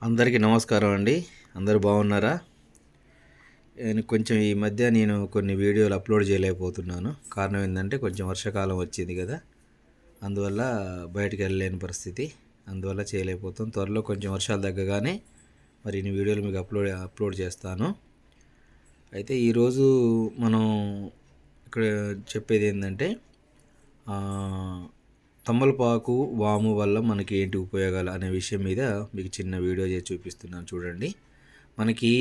అందరికీ నమస్కారం అండి. అందరూ బాగున్నారా? కొంచెం ఈ మధ్య నేను కొన్ని వీడియోలు అప్లోడ్ చేయలేకపోతున్నాను. కారణం ఏంటంటే కొంచెం వర్షాకాలం వచ్చింది కదా, అందువల్ల బయటికి వెళ్ళలేని పరిస్థితి. అందువల్ల చేయలేకపోతాం. త్వరలో కొంచెం వర్షాలు తగ్గగానే మరి ఇన్ని వీడియోలు మీకు అప్లోడ్ చేస్తాను. అయితే ఈరోజు మనం ఇక్కడ చెప్పేది ఏంటంటే తమలపాకు, వాము వల్ల మనకి ఏంటి ఉపయోగాలు అనే విషయం మీద మీకు చిన్న వీడియో చేసి చూపిస్తున్నాను చూడండి. మనకి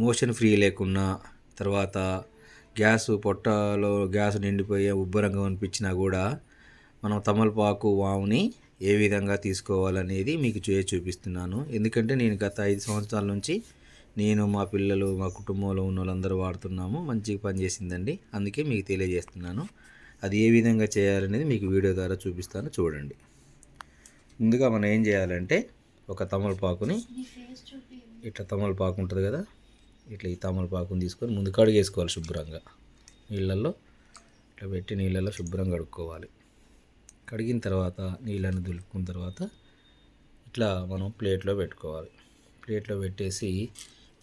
మోషన్ ఫ్రీ లేకున్నా, తర్వాత పొట్టలో గ్యాస్ నిండిపోయే ఉబ్బరంగా అనిపించినా కూడా మనం తమలపాకు, వాముని ఏ విధంగా తీసుకోవాలనేది మీకు చేసి చూపిస్తున్నాను. ఎందుకంటే నేను గత 5 సంవత్సరాల నుంచి నేను, మా పిల్లలు, మా కుటుంబంలో ఉన్న వాళ్ళందరూ వాడుతున్నాము. మంచిగా పనిచేసిందండి. అందుకే మీకు తెలియజేస్తున్నాను. అది ఏ విధంగా చేయాలనేది మీకు వీడియో ద్వారా చూపిస్తాను చూడండి. ముందుగా మనం ఏం చేయాలంటే ఒక తమలపాకుని ఇట్లా తమలపాకు ఉంటుంది కదా, ఇట్లా ఈ తమలపాకుని తీసుకొని ముందు కడిగేసుకోవాలి శుభ్రంగా. నీళ్ళల్లో ఇట్లా పెట్టి నీళ్ళల్లో శుభ్రంగా కడుక్కోవాలి. కడిగిన తర్వాత నీళ్ళని దులుపుకున్న తర్వాత ఇట్లా మనం ప్లేట్లో పెట్టుకోవాలి. ప్లేట్లో పెట్టేసి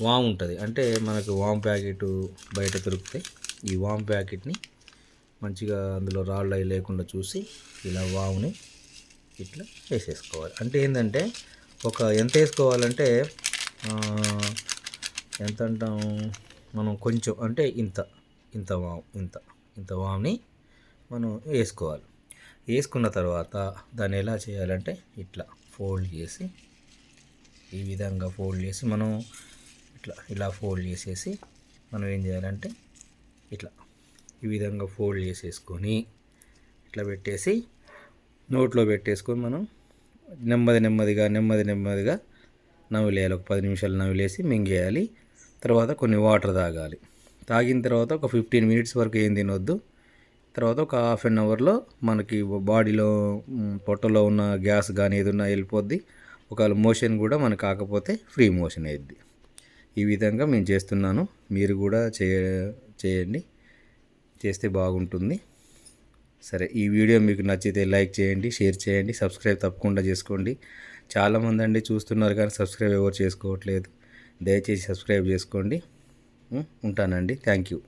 వాము ఉంటుంది, అంటే మనకు వాము ప్యాకెట్ బయట దొరుకుతాయి. ఈ వాము ప్యాకెట్ని మంచిగా అందులో రాళ్ళు అవి లేకుండా చూసి ఇలా వాముని ఇట్లా వేసేసుకోవాలి. అంటే ఏంటంటే ఎంత వేసుకోవాలంటే ఎంత అంటాం మనం, కొంచెం అంటే ఇంత వాముని మనం వేసుకోవాలి. వేసుకున్న తర్వాత దాన్ని ఎలా చేయాలంటే ఇట్లా ఫోల్డ్ చేసి, ఈ విధంగా ఫోల్డ్ చేసి మనం ఇలా ఫోల్డ్ చేసేసి మనం ఏం చేయాలంటే ఇట్లా ఈ విధంగా ఫోల్డ్ చేసేసుకొని ఇట్లా పెట్టేసి నోట్లో పెట్టేసుకొని మనం నెమ్మదిగా నమిలేయాలి. ఒక 10 నిమిషాలు నమిలేసి మింగేయాలి. తర్వాత కొన్ని వాటర్ తాగాలి. తాగిన తర్వాత ఒక 15 మినిట్స్ వరకు ఏం తినొద్దు. తర్వాత ఒక హాఫ్ అన్ అవర్లో మనకి బాడీలో పొట్టలో ఉన్న గ్యాస్ కానీ ఏదన్నా వెళ్ళిపోద్ది. ఒకవేళ మోషన్ కూడా మనకు కాకపోతే ఫ్రీ మోషన్ అయ్యిద్ది. ఈ విధంగా మేము చేస్తున్నాను. మీరు కూడా చేయండి, చేస్తే బాగుంటుంది. సరే, ఈ వీడియో మీకు నచ్చితే లైక్ చేయండి, షేర్ చేయండి, సబ్స్క్రైబ్ తప్పకుండా చేసుకోండి. చాలామంది అండి చూస్తున్నారు కానీ సబ్స్క్రైబ్ ఎవరు చేసుకోవట్లేదు. దయచేసి సబ్స్క్రైబ్ చేసుకోండి. ఉంటానండి. Thank you.